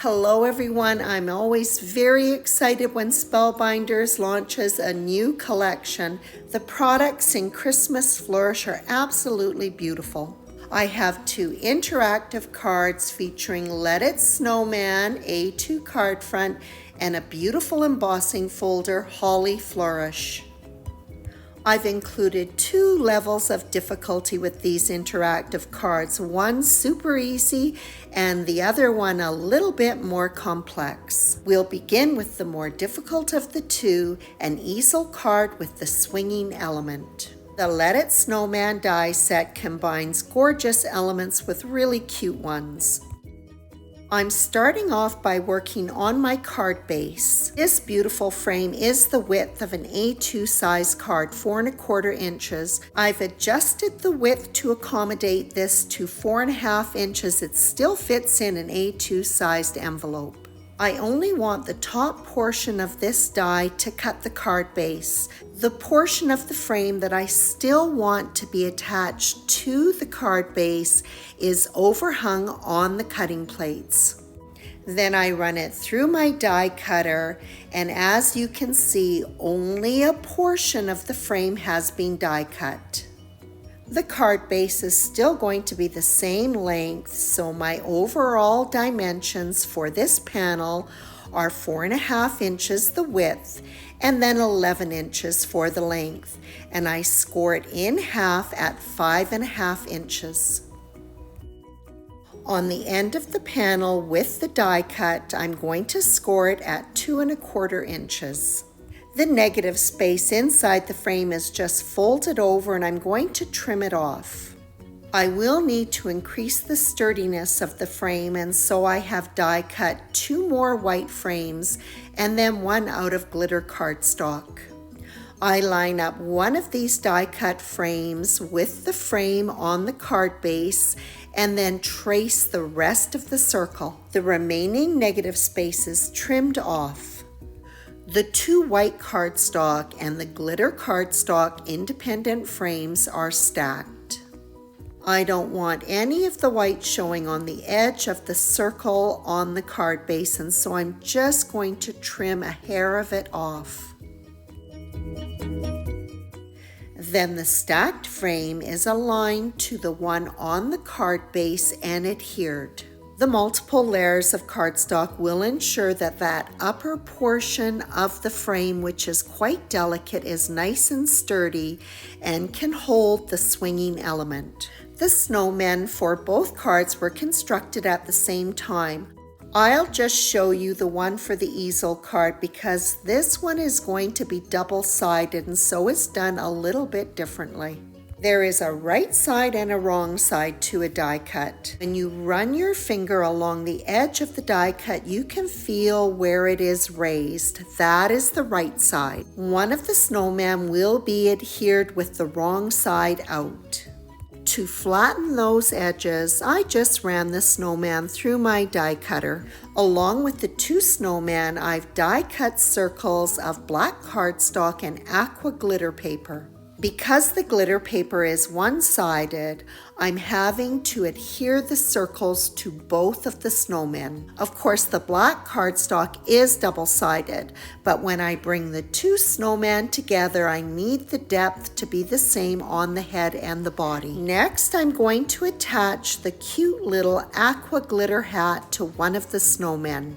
Hello everyone, I'm always very excited when Spellbinders launches a new collection. The products in Christmas Flourish are absolutely beautiful. I have 2 interactive cards featuring It Snowman A2 Cardfront and a beautiful embossing folder, Holly Flourish. I've included 2 levels of difficulty with these interactive cards, one super easy and the other one a little bit more complex. We'll begin with the more difficult of the 2, an easel card with the swinging element. The Let It Snowman die set combines gorgeous elements with really cute ones. I'm starting off by working on my card base. This beautiful frame is the width of an A2 size card, 4 1/4 inches. I've adjusted the width to accommodate this to 4 1/2 inches. It still fits in an A2 sized envelope. I only want the top portion of this die to cut the card base. The portion of the frame that I still want to be attached to the card base is overhung on the cutting plates. Then I run it through my die cutter, and as you can see, only a portion of the frame has been die cut. The card base is still going to be the same length, so my overall dimensions for this panel are 4 1/2 inches the width and then 11 inches for the length, and I score it in half at 5 1/2 inches. On the end of the panel with the die cut, I'm going to score it at 2 1/4 inches. The negative space inside the frame is just folded over, and I'm going to trim it off. I will need to increase the sturdiness of the frame, and so I have die cut 2 more white frames and then 1 out of glitter cardstock. I line up one of these die cut frames with the frame on the card base and then trace the rest of the circle. The remaining negative spaces trimmed off. The 2 white cardstock and the glitter cardstock independent frames are stacked. I don't want any of the white showing on the edge of the circle on the card base, and so I'm just going to trim a hair of it off. Then the stacked frame is aligned to the one on the card base and adhered. The multiple layers of cardstock will ensure that that upper portion of the frame, which is quite delicate, is nice and sturdy and can hold the swinging element. The snowmen for both cards were constructed at the same time. I'll just show you the one for the easel card because this one is going to be double-sided and so it's done a little bit differently. There is a right side and a wrong side to a die cut. When you run your finger along the edge of the die cut, you can feel where it is raised. That is the right side. One of the snowmen will be adhered with the wrong side out. To flatten those edges, I just ran the snowman through my die cutter. Along with the 2 snowmen, I've die cut circles of black cardstock and aqua glitter paper. Because the glitter paper is one-sided, I'm having to adhere the circles to both of the snowmen. Of course, the black cardstock is double-sided, but when I bring the 2 snowmen together, I need the depth to be the same on the head and the body. Next, I'm going to attach the cute little aqua glitter hat to one of the snowmen.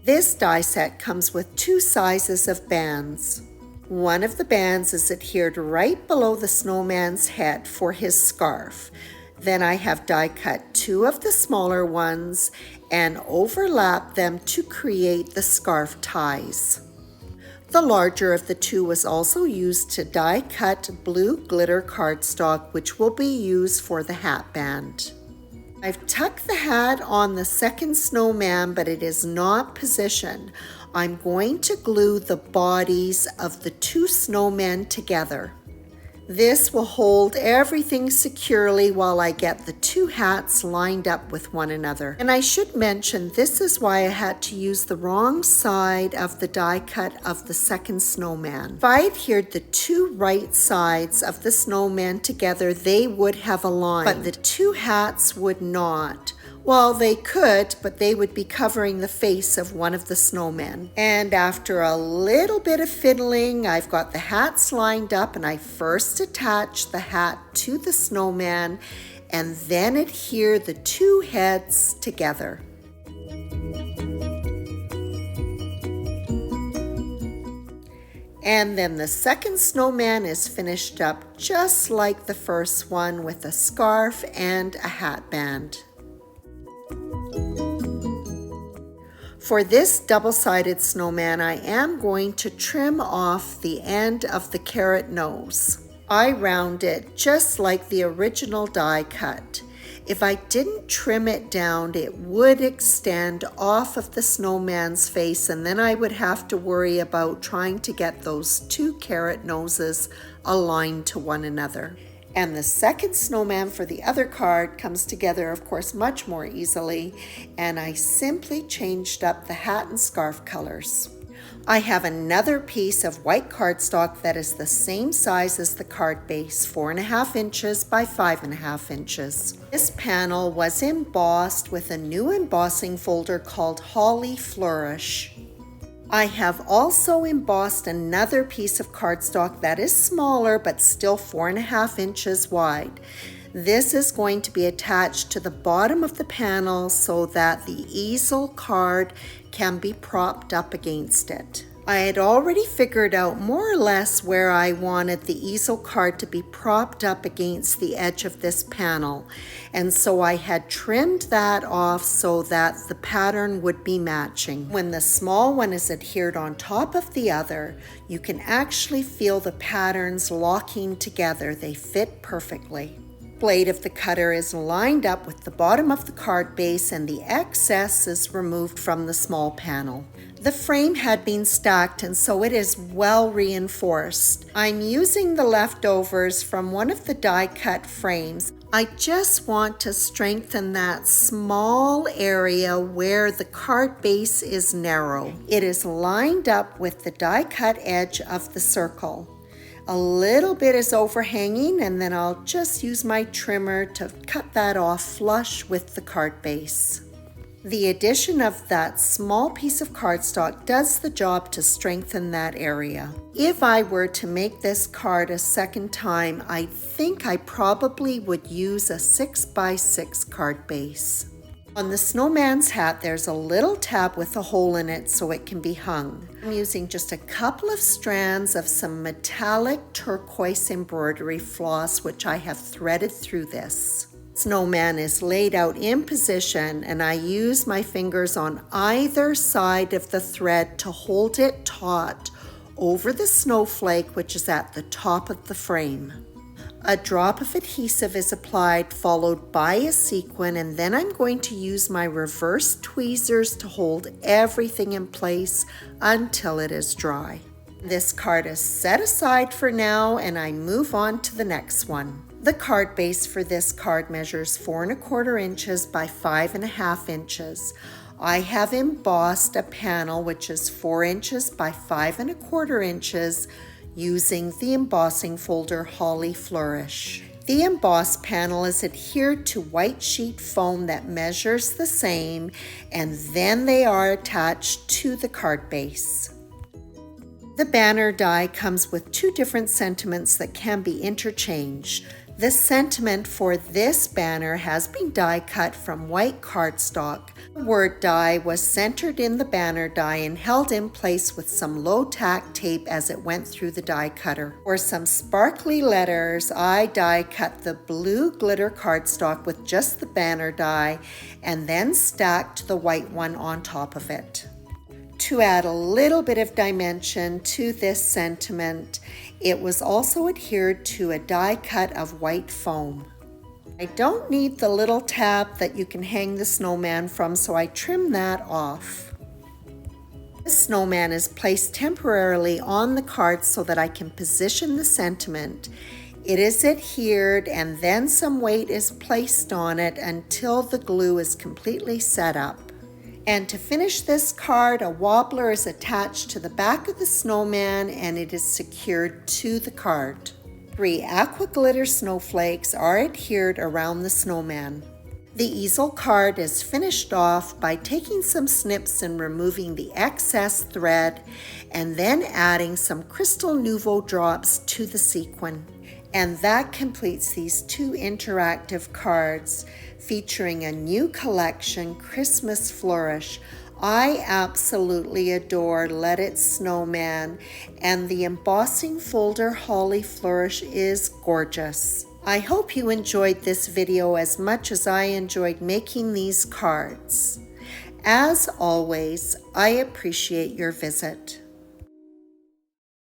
This die set comes with 2 sizes of bands. One of the bands is adhered right below the snowman's head for his scarf. Then I have die cut 2 of the smaller ones and overlap them to create the scarf ties. The larger of the 2 was also used to die cut blue glitter cardstock, which will be used for the hat band. I've tucked the hat on the second snowman, but it is not positioned. I'm going to glue the bodies of the 2 snowmen together. This will hold everything securely while I get the two hats lined up with one another. And I should mention, this is why I had to use the wrong side of the die cut of the second snowman. If I adhered the two right sides of the snowman together, they would have aligned, but the two hats would not. Well, they could, but they would be covering the face of one of the snowmen. And after a little bit of fiddling, I've got the hats lined up, and I first attach the hat to the snowman and then adhere the two heads together. And then the second snowman is finished up just like the first one with a scarf and a hat band. For this double-sided snowman, I am going to trim off the end of the carrot nose. I round it just like the original die cut. If I didn't trim it down, it would extend off of the snowman's face, and then I would have to worry about trying to get those two carrot noses aligned to one another. And the second snowman for the other card comes together, of course, much more easily, and I simply changed up the hat and scarf colors. I have another piece of white cardstock that is the same size as the card base, 4.5 inches by 5.5 inches. This panel was embossed with a new embossing folder called Flourish. I have also embossed another piece of cardstock that is smaller but still 4.5 inches wide. This is going to be attached to the bottom of the panel so that the easel card can be propped up against it. I had already figured out more or less where I wanted the easel card to be propped up against the edge of this panel, and so I had trimmed that off so that the pattern would be matching. When the small one is adhered on top of the other, you can actually feel the patterns locking together. They fit perfectly. The blade of the cutter is lined up with the bottom of the card base, and the excess is removed from the small panel. The frame had been stacked, and so it is well reinforced. I'm using the leftovers from one of the die cut frames. I just want to strengthen that small area where the card base is narrow. It is lined up with the die cut edge of the circle. A little bit is overhanging, and then I'll just use my trimmer to cut that off flush with the card base. The addition of that small piece of cardstock does the job to strengthen that area. If I were to make this card a second time, I think I probably would use a 6x6 card base. On the snowman's hat, there's a little tab with a hole in it so it can be hung. I'm using just a couple of strands of some metallic turquoise embroidery floss, which I have threaded through this. Snowman is laid out in position, and I use my fingers on either side of the thread to hold it taut over the snowflake, which is at the top of the frame. A drop of adhesive is applied, followed by a sequin, and then I'm going to use my reverse tweezers to hold everything in place until it is dry. This card is set aside for now, and I move on to the next one. The card base for this card measures 4.25 inches by 5.5 inches. I have embossed a panel which is 4 inches by 5.25 inches using the embossing folder Flourish. The embossed panel is adhered to white sheet foam that measures the same, and then they are attached to the card base. The banner die comes with two different sentiments that can be interchanged. The sentiment for this banner has been die cut from white cardstock. The word die was centered in the banner die and held in place with some low tack tape as it went through the die cutter. For some sparkly letters, I die cut the blue glitter cardstock with just the banner die and then stacked the white one on top of it. To add a little bit of dimension to this sentiment, it was also adhered to a die cut of white foam. I don't need the little tab that you can hang the snowman from, so I trim that off. The snowman is placed temporarily on the card so that I can position the sentiment. It is adhered and then some weight is placed on it until the glue is completely set up. And to finish this card, a wobbler is attached to the back of the snowman and it is secured to the card. 3 aqua glitter snowflakes are adhered around the snowman. The easel card is finished off by taking some snips and removing the excess thread and then adding some Crystal Nouveau drops to the sequin. And that completes these 2 interactive cards featuring a new collection, Christmas Flourish. I absolutely adore Let It Snowman, and the embossing folder Holly Flourish is gorgeous. I hope you enjoyed this video as much as I enjoyed making these cards. As always, I appreciate your visit.